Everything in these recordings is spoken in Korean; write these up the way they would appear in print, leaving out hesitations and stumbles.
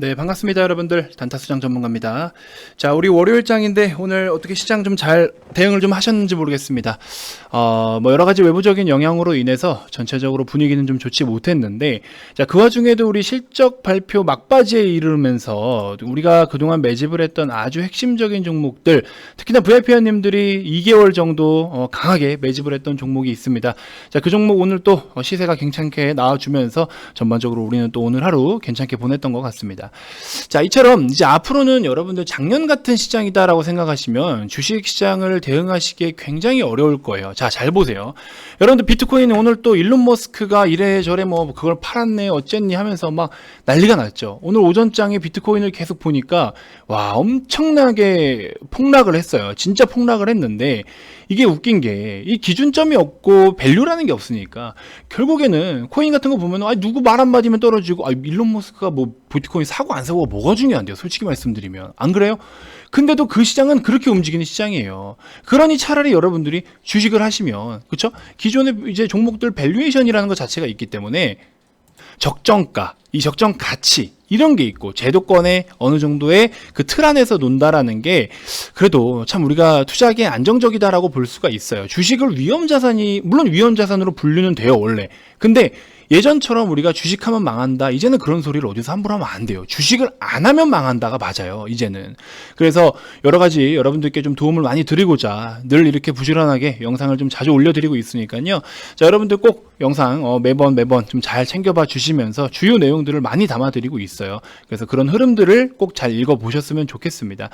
네, 반갑습니다, 여러분들. 단타수장 전문가입니다. 자, 우리 월요일장인데 오늘 어떻게 시장 좀 잘 대응을 좀 하셨는지 모르겠습니다. 여러 가지 외부적인 영향으로 인해서 전체적으로 분위기는 좀 좋지 못했는데, 자, 그 와중에도 우리 실적 발표 막바지에 이르면서 우리가 그동안 매집을 했던 아주 핵심적인 종목들, 특히나 VIP원님들이 2개월 정도 강하게 매집을 했던 종목이 있습니다. 자, 그 종목 오늘 또 시세가 괜찮게 나와주면서 전반적으로 우리는 또 오늘 하루 괜찮게 보냈던 것 같습니다. 자, 이처럼 이제 앞으로는 여러분들 작년 같은 시장이다라고 생각하시면 주식 시장을 대응하시기에 굉장히 어려울 거예요. 자, 잘 보세요. 여러분들 비트코인 오늘 또 일론 머스크가 이래저래 뭐 그걸 팔았네 어쨌니 하면서 막 난리가 났죠. 오늘 오전장에 비트코인을 계속 보니까 와, 엄청나게 폭락을 했어요. 진짜 폭락을 했는데 이게 웃긴 게 이 기준점이 없고 밸류라는 게 없으니까 결국에는 코인 같은 거 보면 누구 말 한마디면 떨어지고 일론 머스크가 뭐 비트코인 사고 안 사고가 뭐가 중요한데요, 솔직히 말씀드리면. 안 그래요? 근데도 그 시장은 그렇게 움직이는 시장이에요. 그러니 차라리 여러분들이 주식을 하시면, 그쵸? 기존의 이제 종목들 밸류에이션이라는 것 자체가 있기 때문에 적정가, 이 적정 가치 이런 게 있고 제도권의 어느 정도의 그 틀 안에서 논다라는 게 그래도 참 우리가 투자하기에 안정적이다라고 볼 수가 있어요. 주식을 위험자산이 물론 위험자산으로 분류는 돼요, 원래. 근데 예전처럼 우리가 주식하면 망한다, 이제는 그런 소리를 어디서 함부로 하면 안 돼요. 주식을 안 하면 망한다가 맞아요, 이제는. 그래서 여러 가지 여러분들께 좀 도움을 많이 드리고자 늘 이렇게 부지런하게 영상을 좀 자주 올려드리고 있으니까요. 자, 여러분들 꼭 영상 매번 좀 잘 챙겨봐 주시면서 주요 내용들을 많이 담아드리고 있어요. 그래서 그런 흐름들을 꼭 잘 읽어보셨으면 좋겠습니다.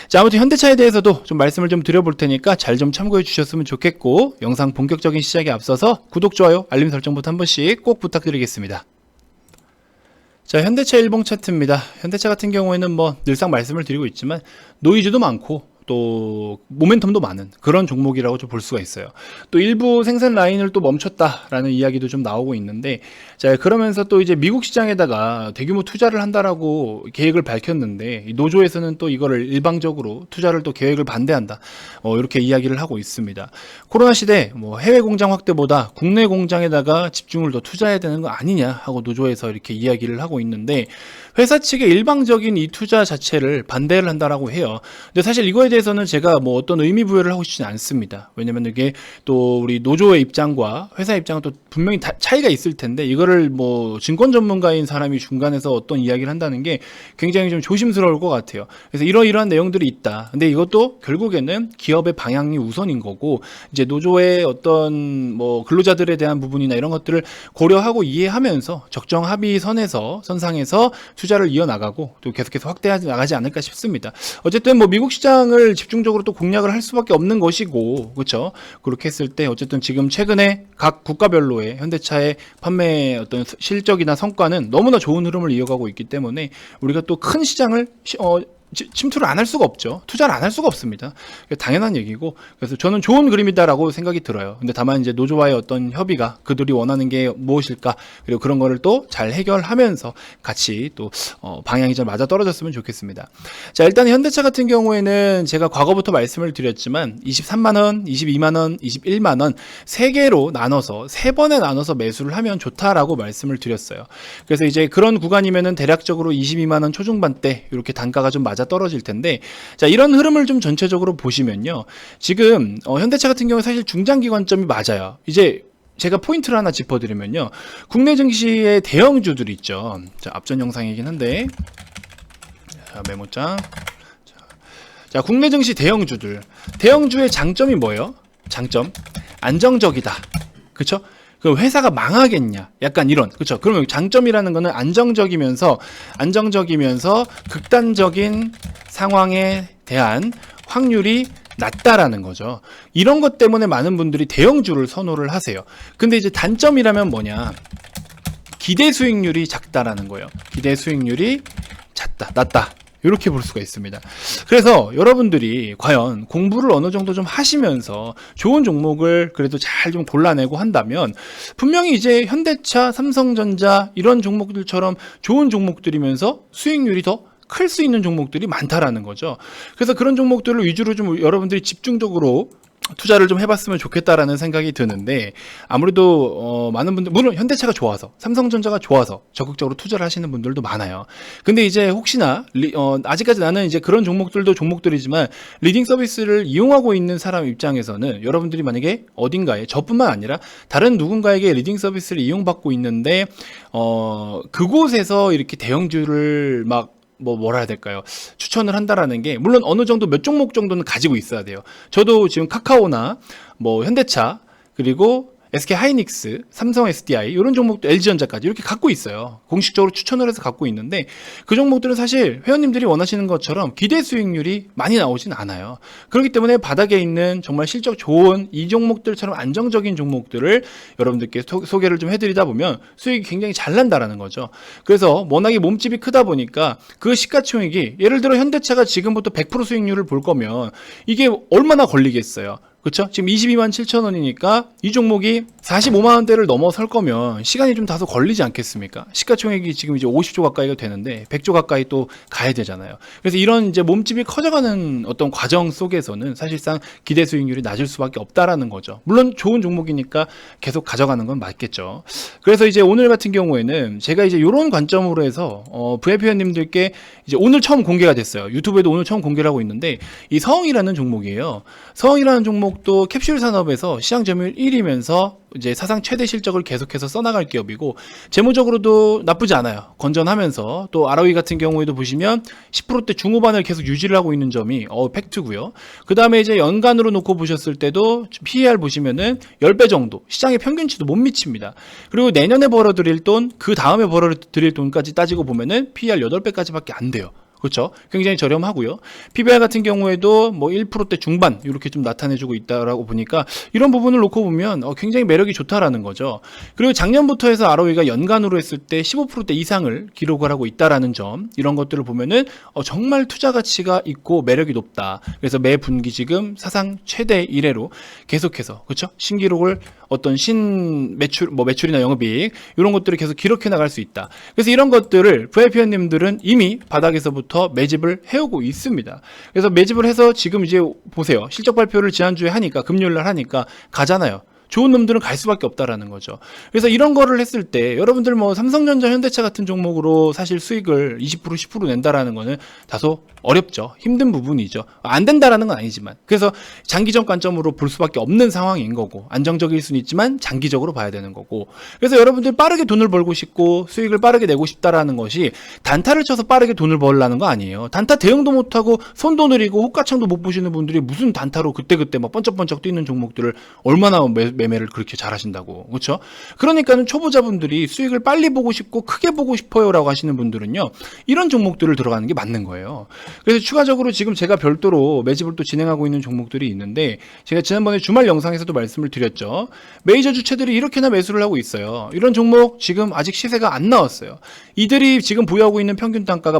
자, 아무튼 현대차에 대해서도 좀 말씀을 좀 드려볼 테니까 잘 좀 참고해 주셨으면 좋겠고, 영상 본격적인 시작에 앞서서 구독, 좋아요, 알림 설정부터 한 번씩 꼭 부탁드리겠습니다. 자, 현대차 일봉 차트입니다. 현대차 같은 경우에는 뭐 늘상 말씀을 드리고 있지만 노이즈도 많고 또 모멘텀도 많은 그런 종목이라고 좀 볼 수가 있어요. 또 일부 생산 라인을 또 멈췄다라는 이야기도 좀 나오고 있는데, 자, 그러면서 또 이제 미국 시장에다가 대규모 투자를 한다라고 계획을 밝혔는데 노조에서는 또 이거를 일방적으로 투자를 또 계획을 반대한다, 이렇게 이야기를 하고 있습니다. 코로나 시대 뭐 해외 공장 확대보다 국내 공장에다가 집중을 더 투자해야 되는 거 아니냐 하고 노조에서 이렇게 이야기를 하고 있는데, 회사 측의 일방적인 이 투자 자체를 반대를 한다라고 해요. 근데 사실 이거에 대해서는 제가 뭐 어떤 의미 부여를 하고 싶지는 않습니다. 왜냐면 이게 또 우리 노조의 입장과 회사 입장은 또 분명히 차이가 있을 텐데, 이거를 뭐 증권 전문가인 사람이 중간에서 어떤 이야기를 한다는 게 굉장히 좀 조심스러울 것 같아요. 그래서 이러이러한 내용들이 있다. 근데 이것도 결국에는 기업의 방향이 우선인 거고, 이제 노조의 어떤 뭐 근로자들에 대한 부분이나 이런 것들을 고려하고 이해하면서 적정 합의 선상에서 투자를 이어나가고 또 계속해서 확대하지 나가지 않을까 싶습니다. 어쨌든 뭐 미국 시장을 집중적으로 또 공략을 할 수밖에 없는 것이고, 그렇죠? 그렇게 했을 때 어쨌든 지금 최근에 각 국가별로의 현대차의 판매 어떤 실적이나 성과는 너무나 좋은 흐름을 이어가고 있기 때문에 우리가 또 큰 시장을 침투를 안 할 수가 없죠. 투자를 안 할 수가 없습니다. 당연한 얘기고, 그래서 저는 좋은 그림이다라고 생각이 들어요. 근데 다만 이제 노조와의 어떤 협의가 그들이 원하는 게 무엇일까, 그리고 그런 거를 또 잘 해결하면서 같이 또 방향이 좀 맞아 떨어졌으면 좋겠습니다. 자, 일단 현대차 같은 경우에는 제가 과거부터 말씀을 드렸지만 23만원, 22만원, 21만원 세 개로 나눠서 세 번에 나눠서 매수를 하면 좋다라고 말씀을 드렸어요. 그래서 이제 그런 구간이면은 대략적으로 22만원 초중반대 이렇게 단가가 좀 맞아 떨어질 텐데, 자, 이런 흐름을 좀 전체적으로 보시면요, 지금 현대차 같은 경우 사실 중장기 관점이 맞아요. 이제 제가 포인트를 하나 짚어드리면요, 국내 증시의 대형주들 있죠. 자, 앞전 영상이긴 한데, 자, 메모장. 자, 국내 증시 대형주의 장점이 뭐예요? 장점, 안정적이다. 그쵸? 그 회사가 망하겠냐, 약간 이런, 그렇죠? 그러면 장점이라는 거는 안정적이면서 극단적인 상황에 대한 확률이 낮다라는 거죠. 이런 것 때문에 많은 분들이 대형주를 선호를 하세요. 근데 이제 단점이라면 뭐냐, 기대 수익률이 작다라는 거예요. 기대 수익률이 낮다, 이렇게 볼 수가 있습니다. 그래서 여러분들이 과연 공부를 어느 정도 좀 하시면서 좋은 종목을 그래도 잘 좀 골라내고 한다면 분명히 이제 현대차, 삼성전자 이런 종목들처럼 좋은 종목들이면서 수익률이 더 클 수 있는 종목들이 많다라는 거죠. 그래서 그런 종목들을 위주로 좀 여러분들이 집중적으로 투자를 좀 해봤으면 좋겠다라는 생각이 드는데, 아무래도 많은 분들, 물론 현대차가 좋아서, 삼성전자가 좋아서 적극적으로 투자를 하시는 분들도 많아요. 근데 이제 혹시나 아직까지 나는 이제 그런 종목들도 종목들이지만 리딩 서비스를 이용하고 있는 사람 입장에서는, 여러분들이 만약에 어딘가에, 저뿐만 아니라 다른 누군가에게 리딩 서비스를 이용받고 있는데 그곳에서 이렇게 대형주를 막 뭐라 해야 될까요? 추천을 한다라는 게, 물론 어느 정도 몇 종목 정도는 가지고 있어야 돼요. 저도 지금 카카오나 뭐 현대차, 그리고 SK 하이닉스, 삼성 SDI 이런 종목도, LG전자까지 이렇게 갖고 있어요. 공식적으로 추천을 해서 갖고 있는데, 그 종목들은 사실 회원님들이 원하시는 것처럼 기대 수익률이 많이 나오진 않아요. 그렇기 때문에 바닥에 있는 정말 실적 좋은 이 종목들처럼 안정적인 종목들을 여러분들께 소개를 좀 해드리다 보면 수익이 굉장히 잘 난다라는 거죠. 그래서 워낙에 몸집이 크다 보니까 그 시가총액이, 예를 들어 현대차가 지금부터 100% 수익률을 볼 거면 이게 얼마나 걸리겠어요. 그렇죠? 지금 22만 7천 원이니까 이 종목이 45만 원대를 넘어설 거면 시간이 좀 다소 걸리지 않겠습니까? 시가총액이 지금 이제 50조 가까이가 되는데 100조 가까이 또 가야 되잖아요. 그래서 이런 이제 몸집이 커져가는 어떤 과정 속에서는 사실상 기대 수익률이 낮을 수밖에 없다라는 거죠. 물론 좋은 종목이니까 계속 가져가는 건 맞겠죠. 그래서 이제 오늘 같은 경우에는 제가 이제 이런 관점으로 해서 VIP 회원님들께 이제 오늘 처음 공개가 됐어요. 유튜브에도 오늘 처음 공개를 하고 있는데, 이 서흥이라는 종목이에요. 서흥이라는 종목도 캡슐 산업에서 시장 점유율 1위면서 이제 사상 최대 실적을 계속해서 써나갈 기업이고, 재무적으로도 나쁘지 않아요. 건전하면서, 또 ROE 같은 경우에도 보시면 10%대 중후반을 계속 유지를 하고 있는 점이 팩트고요. 그 다음에 이제 연간으로 놓고 보셨을 때도 PER 보시면은 10배 정도, 시장의 평균치도 못 미칩니다. 그리고 내년에 벌어들일 돈, 그 다음에 벌어들일 돈까지 따지고 보면은 PER 8배까지밖에 안 돼요. 그렇죠? 굉장히 저렴하고요. PBR 같은 경우에도 뭐 1%대 중반 이렇게 좀 나타내주고 있다라고 보니까, 이런 부분을 놓고 보면 굉장히 매력이 좋다라는 거죠. 그리고 작년부터 해서 ROE가 연간으로 했을 때 15% 이상을 기록을 하고 있다라는 점, 이런 것들을 보면은 정말 투자 가치가 있고 매력이 높다. 그래서 매 분기 지금 사상 최대 1회로 계속해서, 그렇죠? 신기록을, 어떤 매출, 매출이나 영업이익 이런 것들을 계속 기록해 나갈 수 있다. 그래서 이런 것들을 VIP 회원님들은 이미 바닥에서부터 매집을 해오고 있습니다. 그래서 매집을 해서 지금 이제 보세요. 실적 발표를 지난주에 하니까, 금요일날 하니까 가잖아요. 좋은 놈들은 갈 수밖에 없다라는 거죠. 그래서 이런 거를 했을 때 여러분들 뭐 삼성전자, 현대차 같은 종목으로 사실 수익을 20% 10% 낸다라는 거는 다소 어렵죠. 힘든 부분이죠. 안 된다라는 건 아니지만, 그래서 장기적 관점으로 볼 수밖에 없는 상황인 거고, 안정적일 수는 있지만 장기적으로 봐야 되는 거고, 그래서 여러분들 빠르게 돈을 벌고 싶고 수익을 빠르게 내고 싶다라는 것이 단타를 쳐서 빠르게 돈을 벌라는 거 아니에요. 단타 대응도 못하고 손도 느리고 호가창도 못 보시는 분들이 무슨 단타로 그때그때 막 번쩍번쩍 뛰는 종목들을 얼마나 매매를 그렇게 잘하신다고. 그렇죠? 그러니까는 초보자분들이 수익을 빨리 보고 싶고 크게 보고 싶어요라고 하시는 분들은요, 이런 종목들을 들어가는 게 맞는 거예요. 그래서 추가적으로 지금 제가 별도로 매집을 또 진행하고 있는 종목들이 있는데, 제가 지난번에 주말 영상에서도 말씀을 드렸죠. 메이저 주체들이 이렇게나 매수를 하고 있어요. 이런 종목 지금 아직 시세가 안 나왔어요. 이들이 지금 보유하고 있는 평균 단가가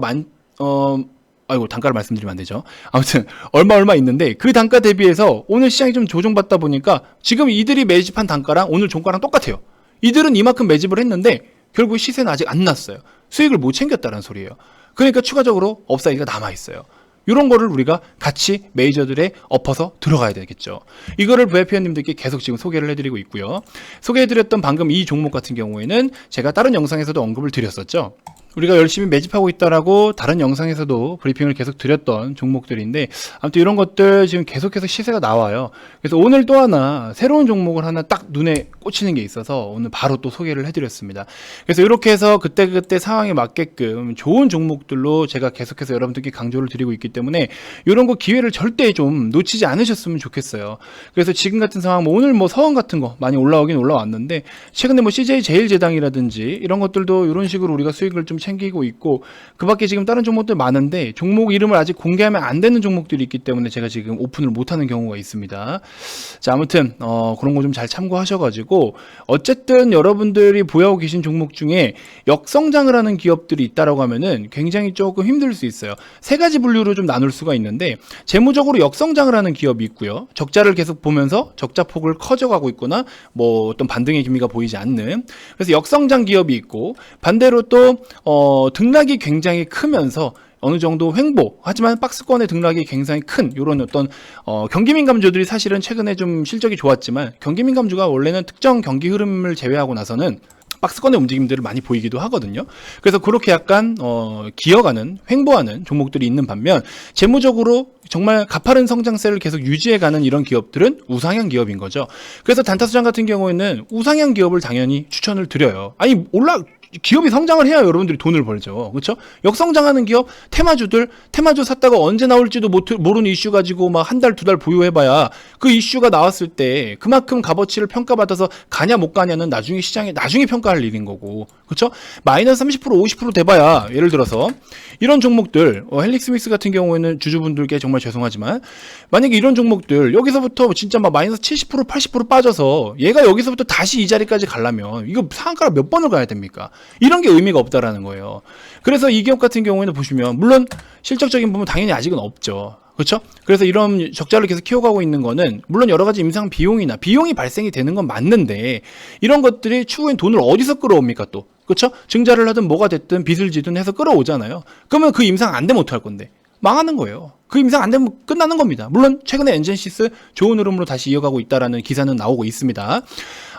아이고, 단가를 말씀드리면 안 되죠. 아무튼 얼마 있는데, 그 단가 대비해서 오늘 시장이 좀 조정받다 보니까 지금 이들이 매집한 단가랑 오늘 종가랑 똑같아요. 이들은 이만큼 매집을 했는데 결국 시세는 아직 안 났어요. 수익을 못 챙겼다는 소리예요. 그러니까 추가적으로 업사이드가 남아있어요. 이런 거를 우리가 같이 메이저들에 엎어서 들어가야 되겠죠. 이거를 VIP원님들께 계속 지금 소개를 해드리고 있고요. 소개해드렸던 방금 이 종목 같은 경우에는 제가 다른 영상에서도 언급을 드렸었죠. 우리가 열심히 매집하고 있다라고 다른 영상에서도 브리핑을 계속 드렸던 종목들인데, 아무튼 이런 것들 지금 계속해서 시세가 나와요. 그래서 오늘 또 하나 새로운 종목을 하나 딱 눈에 꽂히는 게 있어서 오늘 바로 또 소개를 해드렸습니다. 그래서 이렇게 해서 그때그때 상황에 맞게끔 좋은 종목들로 제가 계속해서 여러분들께 강조를 드리고 있기 때문에 이런 거 기회를 절대 좀 놓치지 않으셨으면 좋겠어요. 그래서 지금 같은 상황, 오늘 서원 같은 거 많이 올라오긴 올라왔는데, 최근에 CJ 제일제당이라든지 이런 것들도 이런 식으로 우리가 수익을 좀 챙기고 있고, 그 밖에 지금 다른 종목들 많은데 종목 이름을 아직 공개하면 안 되는 종목들이 있기 때문에 제가 지금 오픈을 못하는 경우가 있습니다. 자, 아무튼 그런 거 좀 잘 참고하셔가지고, 어쨌든 여러분들이 보유하고 계신 종목 중에 역성장을 하는 기업들이 있다라고 하면은 굉장히 조금 힘들 수 있어요. 세 가지 분류로 좀 나눌 수가 있는데, 재무적으로 역성장을 하는 기업이 있고요. 적자를 계속 보면서 적자 폭을 커져가고 있거나 어떤 반등의 기미가 보이지 않는, 그래서 역성장 기업이 있고, 반대로 또 등락이 굉장히 크면서 어느 정도 횡보, 하지만 박스권의 등락이 굉장히 큰 이런 어떤 경기민감주들이 사실은 최근에 좀 실적이 좋았지만, 경기민감주가 원래는 특정 경기 흐름을 제외하고 나서는 박스권의 움직임들을 많이 보이기도 하거든요. 그래서 그렇게 약간 기어가는, 횡보하는 종목들이 있는 반면, 재무적으로 정말 가파른 성장세를 계속 유지해가는 이런 기업들은 우상향 기업인 거죠. 그래서 단타수장 같은 경우에는 우상향 기업을 당연히 추천을 드려요. 아니, 기업이 성장을 해야 여러분들이 돈을 벌죠. 그렇죠? 역성장하는 기업, 테마주 샀다가 언제 나올지도 모르는 이슈 가지고 막 한 달, 두 달 보유해봐야 그 이슈가 나왔을 때 그만큼 값어치를 평가받아서 가냐 못 가냐는 나중에 평가할 일인 거고. 그렇죠? 마이너스 30%, 50% 돼봐야, 예를 들어서 이런 종목들, 헬릭스믹스 같은 경우에는 주주분들께 정말 죄송하지만, 만약에 이런 종목들 여기서부터 진짜 막 마이너스 70%, 80% 빠져서 얘가 여기서부터 다시 이 자리까지 가려면 이거 상한가를 몇 번을 가야 됩니까? 이런 게 의미가 없다라는 거예요. 그래서 이 기업 같은 경우에는 보시면, 물론 실적적인 부분 당연히 아직은 없죠. 그렇죠? 그래서 이런 적자를 계속 키워가고 있는 거는 물론 여러 가지 임상 비용이 발생이 되는 건 맞는데, 이런 것들이 추후엔 돈을 어디서 끌어옵니까 또? 그렇죠? 증자를 하든 뭐가 됐든 빚을 지든 해서 끌어오잖아요. 그러면 그 임상 안 되면 어떡할 건데? 망하는 거예요. 그 임상 안 되면 끝나는 겁니다. 물론 최근에 엔젠시스 좋은 흐름으로 다시 이어가고 있다라는 기사는 나오고 있습니다.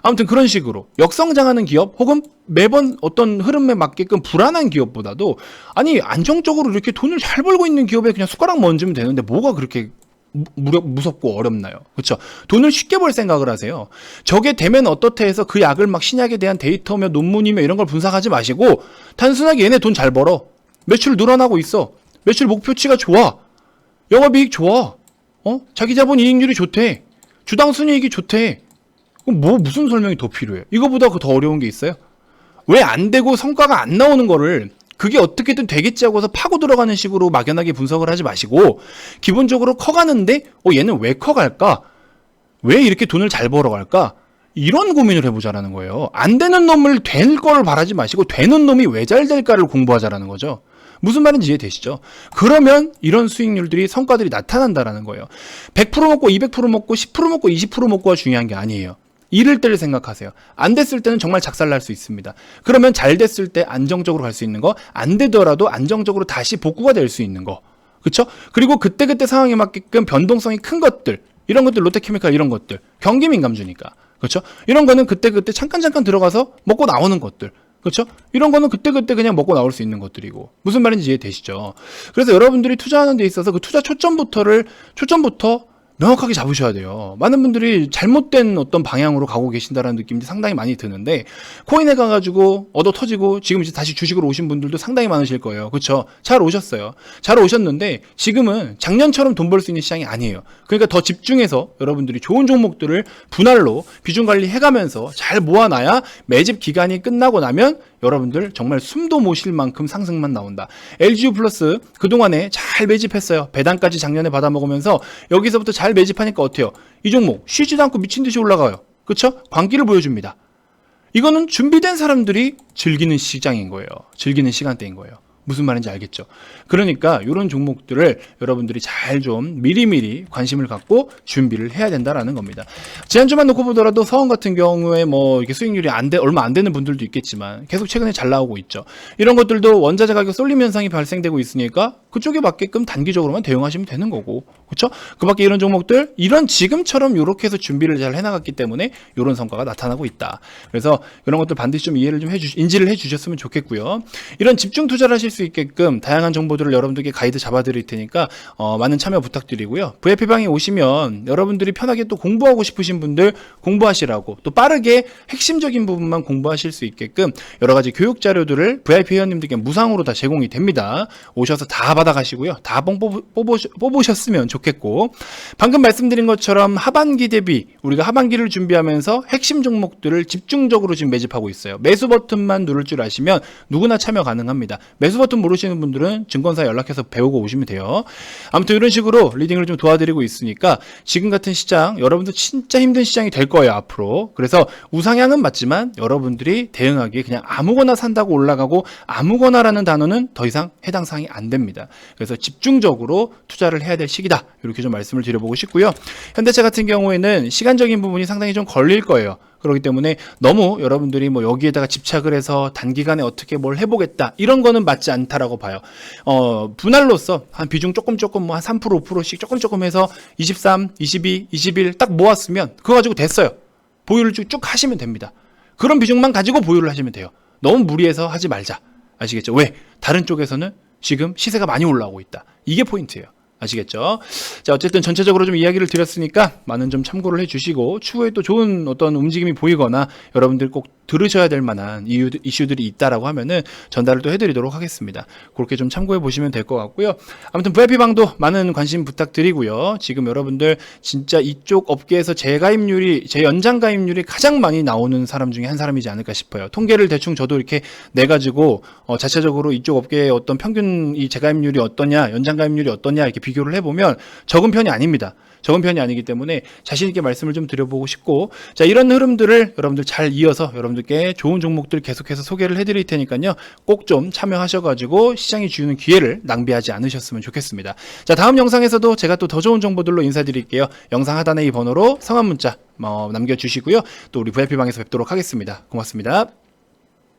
아무튼 그런 식으로 역성장하는 기업, 혹은 매번 어떤 흐름에 맞게끔 불안한 기업보다도, 아니 안정적으로 이렇게 돈을 잘 벌고 있는 기업에 그냥 숟가락 얹으면 되는데 뭐가 그렇게 무섭고 어렵나요? 그렇죠? 돈을 쉽게 벌 생각을 하세요. 저게 되면 어떻게 해서 그 약을 막 신약에 대한 데이터며 논문이며 이런 걸 분석하지 마시고, 단순하게 얘네 돈 잘 벌어, 매출 늘어나고 있어, 매출 목표치가 좋아, 영업이익 좋아, 자기 자본 이익률이 좋대, 주당 순이익이 좋대. 그럼 무슨 설명이 더 필요해요? 이거보다 더 어려운 게 있어요? 왜 안 되고 성과가 안 나오는 거를 그게 어떻게든 되겠지 하고서 파고 들어가는 식으로 막연하게 분석을 하지 마시고, 기본적으로 커가는데 얘는 왜 커갈까? 왜 이렇게 돈을 잘 벌어갈까? 이런 고민을 해보자라는 거예요. 안 되는 놈을 될 거를 바라지 마시고, 되는 놈이 왜 잘 될까를 공부하자라는 거죠. 무슨 말인지 이해되시죠? 그러면 이런 수익률들이, 성과들이 나타난다라는 거예요. 100% 먹고 200% 먹고 10% 먹고 20% 먹고가 중요한 게 아니에요. 이럴 때를 생각하세요. 안 됐을 때는 정말 작살날 수 있습니다. 그러면 잘 됐을 때 안정적으로 갈 수 있는 거, 안 되더라도 안정적으로 다시 복구가 될 수 있는 거. 그렇죠? 그리고 그때그때 상황에 맞게끔 변동성이 큰 것들, 이런 것들, 롯데케미칼 이런 것들, 경기 민감주니까. 그렇죠? 이런 거는 그때그때 잠깐 들어가서 먹고 나오는 것들. 그렇죠? 이런 거는 그때그때 그냥 먹고 나올 수 있는 것들이고. 무슨 말인지 이해되시죠? 그래서 여러분들이 투자하는 데 있어서 그 투자 초점부터 명확하게 잡으셔야 돼요. 많은 분들이 잘못된 어떤 방향으로 가고 계신다라는 느낌이 상당히 많이 드는데, 코인에 가가지고 얻어 터지고 지금 이제 다시 주식으로 오신 분들도 상당히 많으실 거예요. 그렇죠? 잘 오셨어요. 잘 오셨는데 지금은 작년처럼 돈 벌 수 있는 시장이 아니에요. 그러니까 더 집중해서 여러분들이 좋은 종목들을 분할로 비중 관리해가면서 잘 모아놔야 매집 기간이 끝나고 나면 여러분들 정말 숨도 못 쉴 만큼 상승만 나온다. LGU 플러스 그동안에 잘 매집했어요. 배당까지 작년에 받아먹으면서 여기서부터 잘 매집하니까 어때요? 이 종목 쉬지도 않고 미친 듯이 올라가요. 그렇죠? 광기를 보여줍니다. 이거는 준비된 사람들이 즐기는 시장인 거예요. 즐기는 시간대인 거예요. 무슨 말인지 알겠죠? 그러니까 이런 종목들을 여러분들이 잘 좀 미리미리 관심을 갖고 준비를 해야 된다라는 겁니다. 지난주만 놓고 보더라도 서원 같은 경우에 뭐 이렇게 수익률이 얼마 안 되는 분들도 있겠지만 계속 최근에 잘 나오고 있죠. 이런 것들도 원자재 가격 쏠림 현상이 발생되고 있으니까 그쪽에 맞게끔 단기적으로만 대응하시면 되는 거고, 그렇죠? 그밖에 이런 종목들, 이런 지금처럼 이렇게 해서 준비를 잘 해나갔기 때문에 이런 성과가 나타나고 있다. 그래서 이런 것들 반드시 좀 이해를 좀 인지를 해주셨으면 좋겠고요. 이런 집중 투자를 하실 수 있게끔 다양한 정보들을 여러분들께 가이드 잡아드릴 테니까 많은 참여 부탁드리고요. VIP방에 오시면 여러분들이 편하게 또 공부하고 싶으신 분들 공부하시라고, 또 빠르게 핵심적인 부분만 공부하실 수 있게끔 여러 가지 교육 자료들을 VIP 회원님들께 무상으로 다 제공이 됩니다. 오셔서 다 받아가시고요. 다 뽑으셨으면 좋겠고, 방금 말씀드린 것처럼 하반기 대비 우리가 하반기를 준비하면서 핵심 종목들을 집중적으로 지금 매집하고 있어요. 매수 버튼만 누를 줄 아시면 누구나 참여 가능합니다. 매수 버튼 모르시는 분들은 증권사에 연락해서 배우고 오시면 돼요. 아무튼 이런 식으로 리딩을 좀 도와드리고 있으니까 지금 같은 시장, 여러분들 진짜 힘든 시장이 될 거예요, 앞으로. 그래서 우상향은 맞지만 여러분들이 대응하기에 그냥 아무거나 산다고 올라가고 아무거나라는 단어는 더 이상 해당 사항이 안 됩니다. 그래서 집중적으로 투자를 해야 될 시기다, 이렇게 좀 말씀을 드려보고 싶고요. 현대차 같은 경우에는 시간적인 부분이 상당히 좀 걸릴 거예요. 그렇기 때문에 너무 여러분들이 뭐 여기에다가 집착을 해서 단기간에 어떻게 뭘 해보겠다 이런 거는 맞지 않다라고 봐요. 분할로서 한 비중 조금 뭐 한 3% 5%씩 조금 해서 23, 22, 21 딱 모았으면 그거 가지고 됐어요. 보유를 쭉 하시면 됩니다. 그런 비중만 가지고 보유를 하시면 돼요. 너무 무리해서 하지 말자. 아시겠죠? 왜? 다른 쪽에서는 지금 시세가 많이 올라오고 있다. 이게 포인트예요. 아시겠죠? 자, 어쨌든 전체적으로 좀 이야기를 드렸으니까 많은 좀 참고를 해주시고 추후에 또 좋은 어떤 움직임이 보이거나 여러분들 꼭 들으셔야 될 만한 이슈들이 있다라고 하면은 전달을 또 해드리도록 하겠습니다. 그렇게 좀 참고해 보시면 될 것 같고요. 아무튼 VIP방도 많은 관심 부탁드리고요. 지금 여러분들 진짜 이쪽 업계에서 제 연장 가입률이 가장 많이 나오는 사람 중에 한 사람이지 않을까 싶어요. 통계를 대충 저도 이렇게 내가지고 자체적으로 이쪽 업계의 어떤 평균 이 재가입률이 어떠냐, 연장 가입률이 어떠냐 이렇게 비교를 해보면 적은 편이 아닙니다. 적은 편이 아니기 때문에 자신 있게 말씀을 좀 드려보고 싶고, 자, 이런 흐름들을 여러분들 잘 이어서 여러분들께 좋은 종목들 계속해서 소개를 해드릴 테니까요. 꼭 좀 참여하셔가지고 시장이 주는 기회를 낭비하지 않으셨으면 좋겠습니다. 자, 다음 영상에서도 제가 또 더 좋은 정보들로 인사드릴게요. 영상 하단에 이 번호로 성함 문자 남겨주시고요. 또 우리 VIP방에서 뵙도록 하겠습니다. 고맙습니다.